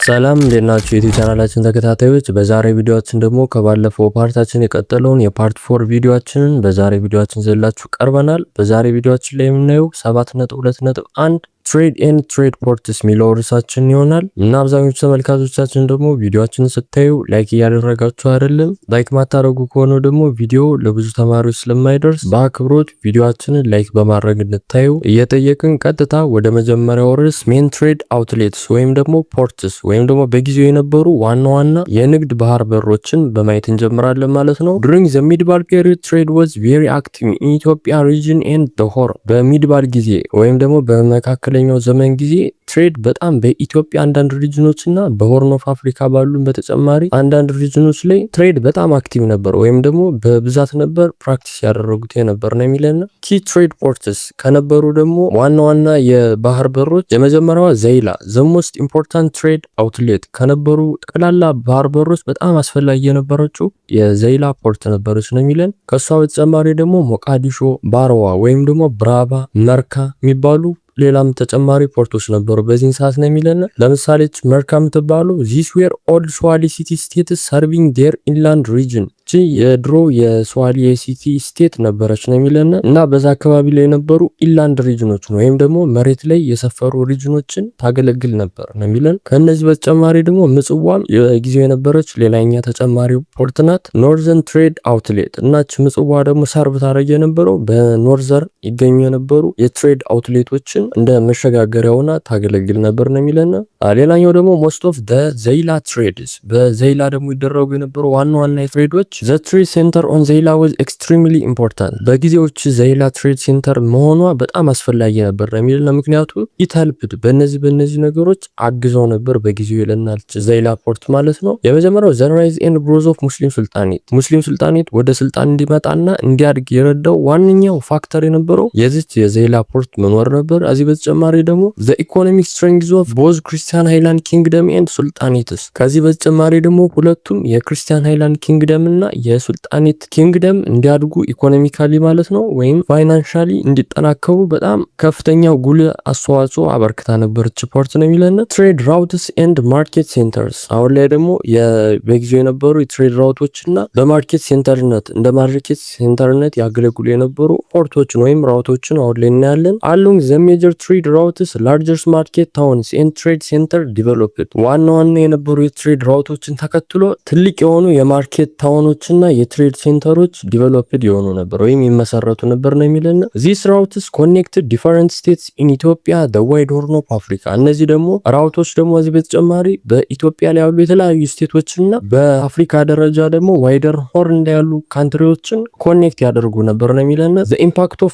ሰላም እንዴት ናችሁ? የዩቲዩብ ቻናላችን ተከታታዮች፣ በዛሬ ቪዲዮአችን ደግሞ ከባለፈው ፓርታችን የቀጠለውን የፓርት 4 ቪዲዮአችንን በዛሬ ቪዲዮአችን ዘላችሁ ቀርበናል። በዛሬ ቪዲዮአችን ላይ የምናየው 7.2.1 ትሬድ ኤንድ ትሬድ ፖርትስ የሚለው ርዕሳችን ይሆናል እና አብዛኞቹ ተመልካቾቻችን ደግሞ ቪዲዮአችንን ስታዩ ላይክ እያደረጋችሁ አይደለም። ላይክ ማታረጉ ከሆነ ደግሞ ቪዲዮ ለብዙ ተማሪዎች ስለማይደርስ በአክብሮት ቪዲዮአችንን ላይክ በማድረግ እንድታዩ እየጠየቅን ቀጥታ ወደ መጀመሪያው ርዕስ ሜን ትሬድ አውትሌትስ ወይም ደግሞ ፖርትስ ወይም ደግሞ በጊዜው የነበሩ ዋና ዋና የንግድ ባህር በሮችን በማየት እንጀምራለን ማለት ነው። during the medieval period trade was very active in Ethiopia region and the Horn በሚድባል ጊዜ ወይም ደግሞ በመካከለኛው ዘመን ጊዜ ትሬድ በጣም በኢትዮጵያ አንዳንድ ሪጅኖች እና በሆርን ኦፍ አፍሪካ ባሉ በተጨማሪ አንዳንድ ሪጅኖች ላይ ትሬድ በጣም አክቲቭ ነበር ወይም ደግሞ በብዛት ነበር ፕራክቲስ ያደረጉት የነበር ነው የሚለና ኪ ትሬድ ፖርትስ ከነበሩ ደግሞ ዋና ዋና የባህር በሮች የመጀመሪያዋ ዘይላ the most important trade outlet ከነበሩ ጠቅላላ ባህር በሮች በጣም አስፈላጊ የነበረችው የዘይላ ፖርት ነበረች ነው የሚለን። ከሷ በተጨማሪ ደግሞ ሞቃዲሾ፣ ባርዋ ወይም ደግሞ ብራባ፣ መርካ የሚባሉ ሌላም ተጨማሪ ፖርቶች ነበሩ በዚህን ሰዓት ነው የሚለን። ለምሳሌ መርካ የምትባሉ this were old Swahili city states serving their inland region የድሮ የስዋሊ ሲቲ ስቴት ነበረች ነው የሚለን እና በዛ አካባቢ ላይ የነበሩ ኢንላንድ ሪጅኖች ወይም ደግሞ መሬት ላይ የሰፈሩ ሪጅኖችን ታገለግል ነበር ነው የሚለን። ከነዚህ በተጨማሪ ደግሞ ምጽዋም የጊዜው የነበረች ሌላኛ ተጨማሪ ፖርት ናት። ኖርዘርን ትሬድ አውትሌት እናች ምጽዋ ደግሞ ሰርቭ ታደርግ የነበረው በኖርዘር ይገኙ የነበሩ የትሬድ አውትሌቶችን እንደ መሸጋገሪያ ሆና ታገለግል ነበር ነው የሚለን። ሌላኛው ደግሞ ሞስት ኦፍ ዘ ዘይላ ትሬድስ በዘይላ ደግሞ ይደረጉ የነበሩ ዋና ዋና የትሬዶች the trade center on ዘይላ was extremely important በጊዜዎች ዘይላ ትሬድ ሴንተር መሆኗ በጣም አስፈላጊ ነበር የሚል ምክንያቱ it helped በእነዚህ ነገሮች አግዘው ነበር በጊዜው ይለናል ዘይላ ፖርት ማለት ነው። የመጀመሪያው the rise and growth of ሙስሊም ሱልጣኔት ወደ ስልጣን እንዲመጣና እንዲያድግ የረዳው ዋነኛው ፋክተር የነበረው የዚህ የዘይላ ፖርት መኖር ነበር። ከዚህ በተጨማሪ ደግሞ the economic strength of both Christian Highland Kingdom and ሱልጣኔትስ ከዚህ በተጨማሪ ደግሞ ሁለቱም የክርስቲያን ሃይላንድ ኪንግደም እና የሱልጣኔት ኪንግደም እንዲያድጉ ኢኮኖሚካሊ ማለት ነው ወይም ፋይናንሻሊ እንዲጠናከሩ በጣም ከፍተኛው ጉልህ አስተዋጽኦ አበርክታ ነበረች ፖርት ነው የሚለን። ትሬድ ራውትስ ኤንድ ማርኬት ሴንተርስ አሁን ላይ ደግሞ በጊዜው የነበሩ የትሬድ ራውቶችና በማርኬት ሴንተርነት እንደ ማርኬት ሴንተርነት ያገለግሉ የነበሩ ፖርቶችን ወይም ራውቶችን አሁን ላይ እናያለን። along the major trade routes largest market towns and trade center developed ዋና የነበሩ የትሬድ ራውቶችን ተከትሎ ትልቅ የሆኑ የማርኬት ታውኖችና የትሬድ ሴንተሮች ዲቨሎፕድ የሆኑ ነበር ወይም ይመሰረቱ ነበር ነው የሚለን። these routes connected different states in Ethiopia the wide horn of Africa እነዚህ ደግሞ ራውቶች ደግሞ እዚህ በተጨማሪ በኢትዮጵያ ላይ ያሉ የተለያዩ ስቴቶችና በአፍሪካ ደረጃ ደግሞ ዋይደር ሆርን ላይ ያሉ ካንትሪዎችን ኮኔክት ያደርጉ ነበር ነው የሚለን። the impact of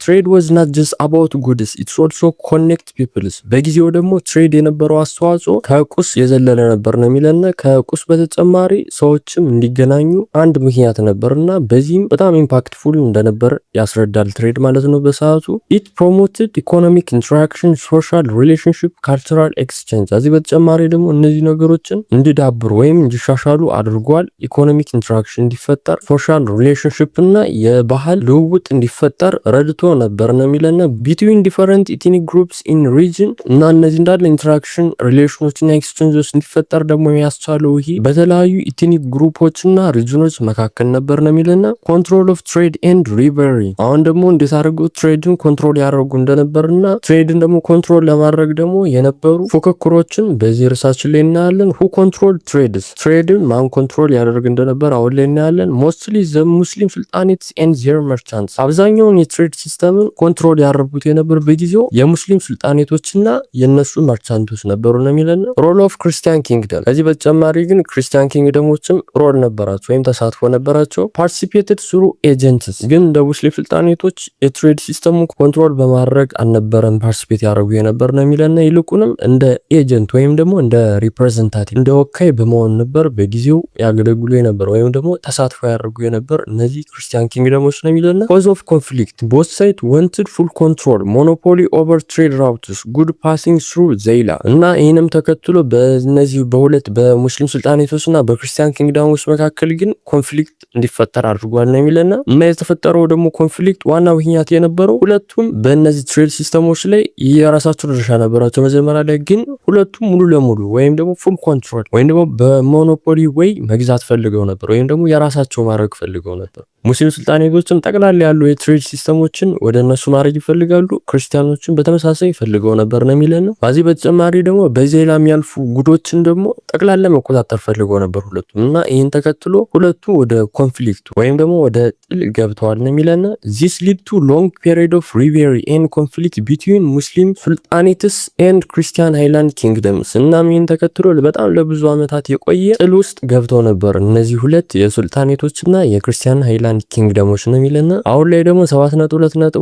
trade was not just about goods it's also connect peoples በጊዜው ደግሞ ትሬድ የነበረው አስተዋጽኦ ከቁስ የዘለለ ነበር ነው የሚለን። ከቁስ በተጨማሪ ሰዎችም እንዲገናኙ አንድ ምክንያት ነበርና በዚህም በጣም ኢምፓክትፉል እንደነበር ያስረዳል ትሬድ ማለት ነው በሰዓቱ። it promoted economic interaction social relationship cultural exchange ከዚህ በተጨማሪ ደግሞ እነዚህ ነገሮችን እንዲዳብሩ ወይም እንዲሻሻሉ አድርጓል። ኢኮኖሚክ ኢንተራክሽን እንዲፈጠር ሶሻል ሪሌሽንሺፕ እና የባህል ልውውጥ እንዲፈጠር ረድቶ ነበር ነው የሚለን። between different ethnic groups in region እና እነዚህ እንዳለ ኢንተራክሽን ሪሌሽኖች እና ኤክስቼንጆች እንዲፈጠር ደግሞ ያስቻለው ይሄ በተለያዩ ኢትኒክ ግሩፖችና ሪጅኖች መካከል ነበር ነው የሚልና። ኮንትሮል ኦፍ ትሬድ ኤንድ ሪቨሪ አሁን ደግሞ እንዴት አድርገው ትሬድን ኮንትሮል ያደርጉ እንደነበርና ትሬድን ደግሞ ኮንትሮል ለማድረግ ደግሞ የነበሩ ፉክክሮችን በዚህ ርዕሳችን ላይ እናያለን። who control trades ትሬድን ማን ኮንትሮል ያደርግ እንደነበር አሁን ላይ እናያለን። ሞስትሊ ዘ ሙስሊም ሱልጣኔትስ ኤንድ ዜር መርቻንትስ አብዛኛውን የትሬድ ሲስተምን ኮንትሮል ያደርጉት የነበር በጊዜው የሙስሊም ሱልጣኔቶችና የነሱ መርቻንቶች ነበሩ ነው የሚለን። ሮል ኦፍ ክርስቲያን ኪንግደም ከዚህ በተጨማሪ ግን ክርስቲያን ኪንግደሞችም ሮል ነበራቸው ወይም ተሳትፎ ነበራቸው። ፓርቲሲፔትድ ስሩ ኤጀንትስ ግን እንደ ሙስሊም ሱልጣኔቶች የትሬድ ሲስተሙ ኮንትሮል በማድረግ አልነበረም ፓርቲሲፔት ያደርጉ የነበር ነው የሚለን። ይልቁንም እንደ ኤጀንት ወይም ደግሞ እንደ ሪፕሬዘንታቲቭ እንደ ወካይ በመሆን ነበር በጊዜው ያገለግሉ የነበር ወይም ደግሞ ተሳትፎ ያደርጉ የነበር እነዚህ ክርስቲያን ኪንግደሞች ነው የሚለን። ኮዝ ኦፍ ኮንፍሊክት ቦዝ ሳይድ ዋንትድ ፉል ኮንትሮል ሞኖፖሊ ኦቨር ትሬድ ራውትስ ጉድ ፓሲንግ ስሩ ዘይላ እና ይህንም ተከትሎ በእነዚህ በሁለት በሙስሊም ሱልጣኔቶችና በክርስቲያን ኪንግደሞች መካከል ግን ኮንፍሊክት እንዲፈጠር አድርጓል ነው የሚለና እና የተፈጠረው ደግሞ ኮንፍሊክት ዋና ምክንያት የነበረው ሁለቱም በእነዚህ ትሬድ ሲስተሞች ላይ የራሳቸው ድርሻ ነበራቸው። መጀመሪያ ላይ ግን ሁለቱም ሙሉ ለሙሉ ወይም ደግሞ ፉል ኮንትሮል ወይም ደግሞ በሞኖፖሊ ወይ መግዛት ፈልገው ነበር ወይም ደግሞ የራሳቸው ማድረግ ፈልገው ነበር። ሙስሊም ሱልጣኔቶችም ጠቅላላ ያሉ የትሬድ ሲስተሞችን ወደ እነሱ ማድረግ ይፈልጋሉ። ክርስቲያኖችን በተመሳሳይ ፈልገው ነበር ነው የሚለን። በዚህ በተጨማሪ ደግሞ በዜላ የሚያልፉ ጉዶችን ደግሞ ጠቅላላ መቆጣጠር ፈልገው ነበር ሁለቱም እና ይህን ተከትሎ ሁለቱ ወደ ኮንፍሊክት ወይም ደግሞ ወደ ጥል ገብተዋል ነው የሚለን። ዚስ ሊድ ቱ ሎንግ ፔሪድ ኦፍ ሪቬሪ ኤንድ ኮንፍሊክት ቢትዊን ሙስሊም ሱልጣኔትስ ኤንድ ክርስቲያን ሃይላንድ ኪንግደምስ። እናም ይህን ተከትሎ በጣም ለብዙ ዓመታት የቆየ ጥል ውስጥ ገብተው ነበር እነዚህ ሁለት የሱልጣኔቶችና የክርስቲያን ሃይላንድ ኪንግደሞች ነው የሚለን። አሁን ላይ ደግሞ 7.2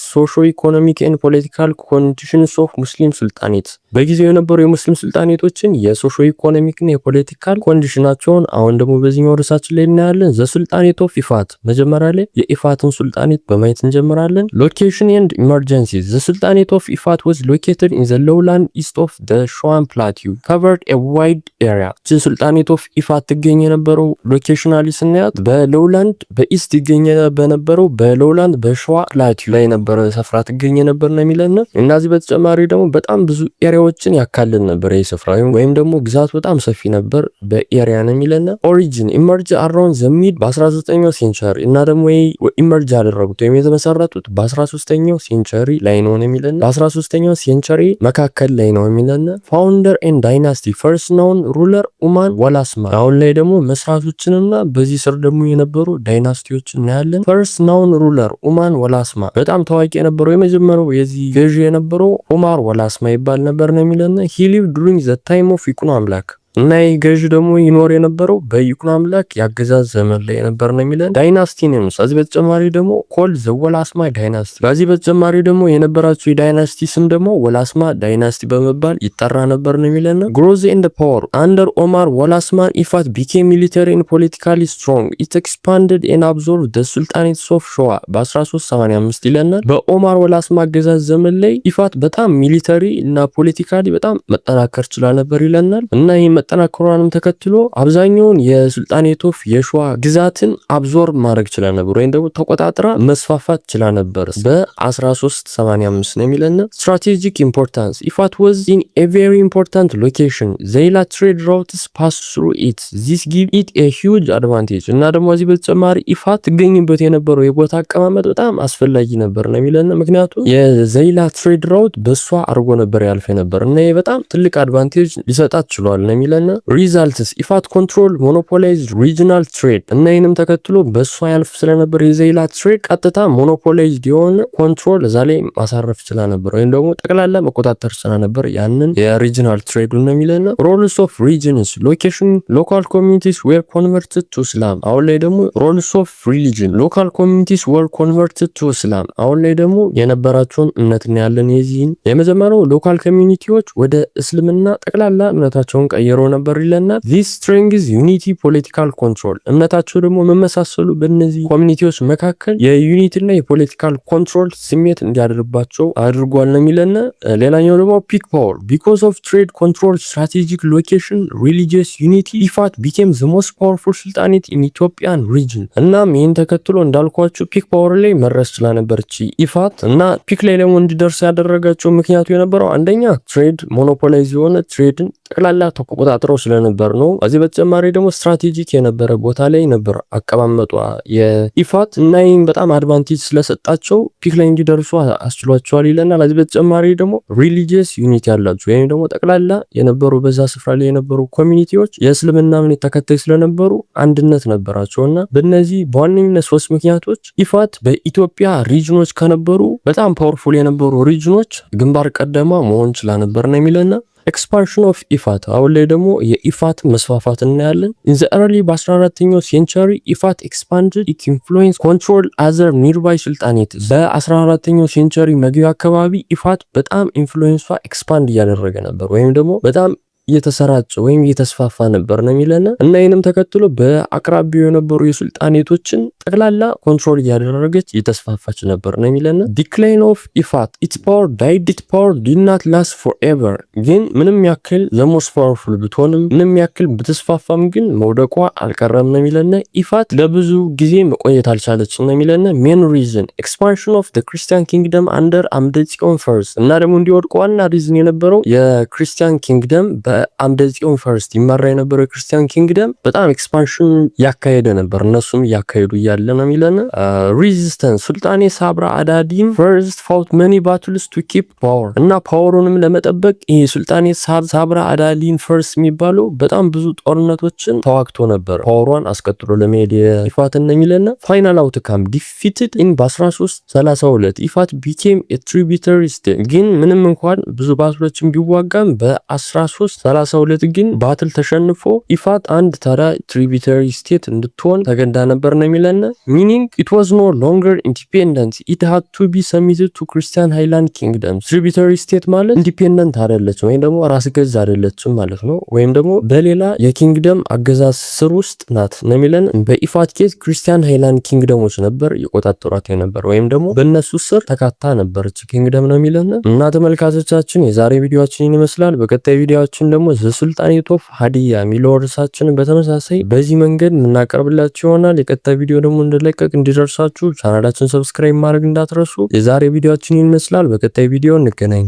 ሶሾ ኢኮኖሚክ ኤንድ ፖለቲካል ኮንዲሽንስ ኦፍ ሙስሊም ሱልጣኔት በጊዜው የነበሩ የሙስሊም ሱልጣኔቶችን የሶሾ ኢኮኖሚክ እና የፖለቲካል ኮንዲሽናቸውን አሁን ደግሞ በዚህኛው ርዕሳችን ላይ እናያለን። ዘ ሱልጣኔት ኦፍ ኢፋት መጀመሪያ ላይ የኢፋትን ሱልጣኔት በማየት እንጀምራለን። ሎኬሽን ኤንድ ኢመርጀንሲ ዘ ሱልጣኔት ኦፍ ኢፋት ዋዝ ሎኬትድ ኢን ዘ ሎውላንድ ኢስት ኦፍ ዘ ሸዋን ፕላቲው ከቨርድ ኤ ዋይድ ኤሪያ። ሱልጣኔት ኦፍ ኢፋት ትገኝ የነበረው ሎኬሽናሊ ስናያት በሎውላንድ በኢስት ይገኝ በነበረው በሎውላንድ በሸዋ ፕላቲው ላይ ነበረ ስፍራ ትገኝ ነበር ነው የሚለን። እናዚህ በተጨማሪ ደግሞ በጣም ብዙ ኤሪያዎችን ያካልል ነበር ይህ ስፍራ ወይም ደግሞ ግዛት በጣም ሰፊ ነበር በኤሪያ ነው የሚለን። ኦሪጂን ኢመርጅ አራውንድ ዘ ሚድ በ19ኛው ሴንቸሪ እና ደግሞ ኢመርጅ ያደረጉት ወይም የተመሰረቱት በ13ኛው ሴንቸሪ ላይ ነው የሚለን። በ13ኛው ሴንቸሪ መካከል ላይ ነው የሚለን። ፋውንደር ኤንድ ዳይናስቲ ፈርስት ናውን ሩለር ኡማን ወላስማ። አሁን ላይ ደግሞ መስራቶችንና በዚህ ስር ደግሞ የነበሩ ዳይናስቲዎችን እናያለን። ፈርስት ናውን ሩለር ኡማን ወላስማ በጣም ታዋቂ የነበረው የመጀመሪያው የዚህ ገዢ የነበረው ኡማር ወላስማ ይባል ነበር ነው የሚለን። ሂ ሊቭድ ዱሪንግ ዘ ታይም ኦፍ ይኩኖ አምላክ እና ይህ ገዥ ደግሞ ይኖር የነበረው በይኩኖ አምላክ ያገዛዝ ዘመን ላይ ነበር ነው የሚለን። ዳይናስቲ ኔምስ ከዚህ በተጨማሪ ደግሞ ኮል ዘ ወላስማ ዳይናስቲ። ከዚህ በተጨማሪ ደግሞ የነበራቸው የዳይናስቲ ስም ደግሞ ወላስማ ዳይናስቲ በመባል ይጠራ ነበር ነው የሚለን። ግሮዝ ኤንድ ፓወር አንደር ኦማር ወላስማን ኢፋት ቢኬም ሚሊተሪ ኤንድ ፖለቲካሊ ስትሮንግ ኢት ኤክስፓንድድ ኤንድ አብዞርቭ ዘ ሱልጣኔትስ ኦፍ ሸዋ በ1385 ይለናል። በኦማር ወላስማ አገዛዝ ዘመን ላይ ኢፋት በጣም ሚሊተሪ እና ፖለቲካሊ በጣም መጠናከር ችላ ነበር ይለናል። እና ይህ መጠናከሯንም ተከትሎ አብዛኛውን የሱልጣኔት ኦፍ የሸዋ ግዛትን አብዞርብ ማድረግ ችላ ነበር ወይም ደግሞ ተቆጣጥራ መስፋፋት ችላ ነበር በ1385 ነው የሚለን። ስትራቴጂክ ኢምፖርታንስ ኢፋት ዋዝ ኢን ኤ ቬሪ ኢምፖርታንት ሎኬሽን ዘይላ ትሬድ ራውትስ ፓስ ትሩ ኢት ዚስ ጊቭ ኢት ኤ ሂውጅ አድቫንቴጅ። እና ደግሞ እዚህ በተጨማሪ ኢፋት ትገኝበት የነበረው የቦታ አቀማመጥ በጣም አስፈላጊ ነበር ነው የሚለን። ምክንያቱም የዘይላ ትሬድ ራውት በሷ አድርጎ ነበር ያልፍ ነበር እና ይሄ በጣም ትልቅ አድቫንቴጅ ሊሰጣት ችሏል ነው የሚለን። ሪዛልትስ ኢፋት ኮንትሮል ሞኖፖላይዝድ ሪጂናል ትሬድ እና ይህንም ተከትሎ በሷ ያልፍ ስለነበር የዘይላ ትሬድ ቀጥታ ሞኖፖላይዝድ የሆነ ኮንትሮል እዛ ላይ ማሳረፍ ችላ ነበር ወይም ደግሞ ጠቅላላ መቆጣጠር ችላ ነበር ያንን የሪጂናል ትሬድ ነው የሚለን። ሮልስ ኦፍ ሪጅንስ ሎኬሽን ሎካል ኮሚኒቲስ ዌር ኮንቨርትድ ቱ እስላም። አሁን ላይ ደግሞ ሮልስ ኦፍ ሪሊጅን ሎካል ኮሚኒቲስ ዌር ኮንቨርትድ ቱ እስላም። አሁን ላይ ደግሞ የነበራቸውን እምነት ነው ያለን። የዚህን የመጀመሪያው ሎካል ኮሚኒቲዎች ወደ እስልምና ጠቅላላ እምነታቸውን ቀይረው ነበር ይለናል። ዚስ ስትሬንግዝ ዩኒቲ ፖለቲካል ኮንትሮል እምነታቸው ደግሞ መመሳሰሉ በእነዚህ ኮሚኒቲዎች መካከል የዩኒቲና የፖለቲካል ኮንትሮል ስሜት እንዲያደርባቸው አድርጓል ነው የሚለን። ሌላኛው ደግሞ ፒክ ፓወር ቢኮዝ ኦፍ ትሬድ ኮንትሮል ስትራቴጂክ ሎኬሽን ሪሊጂየስ ዩኒቲ ኢፋት ቢኬም ዘ ሞስት ፓወርፉል ሱልጣኔት ኢን ኢትዮጵያን ሪጅን። እናም ይህን ተከትሎ እንዳልኳቸው ፒክ ፓወር ላይ መድረስ ችላ ነበረች ኢፋት እና ፒክ ላይ ደግሞ እንዲደርስ ያደረጋቸው ምክንያቱ የነበረው አንደኛ ትሬድ ሞኖፖላይዝ የሆነ ትሬድን ጠቅላላ ተቆጣጥረው ስለነበር ነው። ከዚህ በተጨማሪ ደግሞ ስትራቴጂክ የነበረ ቦታ ላይ ነበር አቀማመጧ የኢፋት እና ይህም በጣም አድቫንቴጅ ስለሰጣቸው ፒክ ላይ እንዲደርሱ አስችሏቸዋል ይለናል። ከዚህ በተጨማሪ ደግሞ ሪሊጂየስ ዩኒቲ ያላቸው ወይም ደግሞ ጠቅላላ የነበሩ በዛ ስፍራ ላይ የነበሩ ኮሚኒቲዎች የእስልምና እምነት ተከታይ ስለነበሩ አንድነት ነበራቸው እና በእነዚህ በዋነኝነት 3 ምክንያቶች ኢፋት በኢትዮጵያ ሪጅኖች ከነበሩ በጣም ፓወርፉል የነበሩ ሪጅኖች ግንባር ቀደማ መሆን ችላ ነበር ነው የሚለና ኤክስፓንሽን ኦፍ ኢፋት አሁን ላይ ደግሞ የኢፋት መስፋፋት እናያለን። ኢን ዘ ኤርሊ በ14ኛው ሴንቸሪ ኢፋት ኤክስፓንድድ ኢት ኢንፍሉዌንስ ኮንትሮል አዘር ኒርባይ ሱልጣኔት። በ14ኛው ሴንቸሪ መግቢያ አካባቢ ኢፋት በጣም ኢንፍሉዌንሷ ኤክስፓንድ እያደረገ ነበር ወይም ደግሞ በጣም እየተሰራጨ ወይም እየተስፋፋ ነበር ነው የሚለን እና ይህንም ተከትሎ በአቅራቢያው የነበሩ የሱልጣኔቶችን ጠቅላላ ኮንትሮል እያደረገች እየተስፋፋች ነበር ነው የሚለን። ዲክላይን ኦፍ ኢፋት ኢትስ ፓወር ዳይድ ኢት ፓወር ዲድ ናት ላስት ፎርኤቨር። ግን ምንም ያክል ዘሞስ ፓወርፉል ብትሆንም ምንም ያክል ብትስፋፋም ግን መውደቋ አልቀረም ነው የሚለን። ኢፋት ለብዙ ጊዜ መቆየት አልቻለችም ነው የሚለን። ሜን ሪዝን ኤክስፓንሽን ኦፍ ዘ ክርስቲያን ኪንግደም አንደር አምደ ጽዮን ፈርስት። እና ደግሞ እንዲወድቁ ዋና ሪዝን የነበረው የክርስቲያን ኪንግደም በአምደ ጽዮን ፈርስት ይመራ የነበረው የክርስቲያን ኪንግደም በጣም ኤክስፓንሽን ያካሄደ ነበር፣ እነሱም እያካሄዱ እያለ ነው የሚለን። ሪዚስተንስ ሱልጣኔ ሳብራ አዳዲን ፈርስት ፋውት መኒ ባትልስ ቱ ኪፕ ፓወር። እና ፓወሩንም ለመጠበቅ ይሄ ሱልጣኔ ሳብራ አዳዲን ፈርስት የሚባለው በጣም ብዙ ጦርነቶችን ተዋግቶ ነበር ፓወሯን አስቀጥሎ ለመሄድ ኢፋትን ነው የሚለን። ፋይናል አውትካም ዲፊትድ ኢን በ1332 ኢፋት ቢኬም ትሪቢዩተሪ ስቴት። ግን ምንም እንኳን ብዙ ባትሎችን ቢዋጋም በ1332 ግን ባትል ተሸንፎ ኢፋት አንድ ተራ ትሪቢዩተሪ ስቴት እንድትሆን ተገዳ ነበር ነው የሚለን። ሚኒንግ ኢት ዋዝ ኖ ሎንገር ኢንዲፔንደንት ኢት ሃድ ቱ ቢ ሰሚትድ ቱ ክርስቲያን ሃይላንድ ኪንግደም። ትሪቢዩተሪ ስቴት ማለት ኢንዲፔንደንት አይደለችም ወይም ደግሞ ራስ ገዝ አይደለችም ማለት ነው፣ ወይም ደግሞ በሌላ የኪንግደም አገዛዝ ስር ውስጥ ናት ነው የሚለን። በኢፋት ኬዝ ክርስቲያን ሃይላንድ ኪንግደሞች ነበር የቆጣጠሯት የነበር ወይም ደግሞ በእነሱ ስር ተካታ ነበረች ኪንግደም ነው የሚለን። እና ተመልካቾቻችን የዛሬ ቪዲዮአችን ይመስላል። በቀጣይ ቪዲዮአችን ደግሞ ዘ ሱልጣኔት ኦፍ ሀዲያ የሚለው ርዕሳችንን በተመሳሳይ በዚህ መንገድ እናቀርብላችሁ ይሆናል። የቀጣይ ቪዲዮ ደግሞ እንደለቀቅ እንዲደርሳችሁ ቻናላችን ሰብስክራይብ ማድረግ እንዳትረሱ። የዛሬ ቪዲዮአችን ይመስላል። በቀጣይ ቪዲዮ እንገናኝ።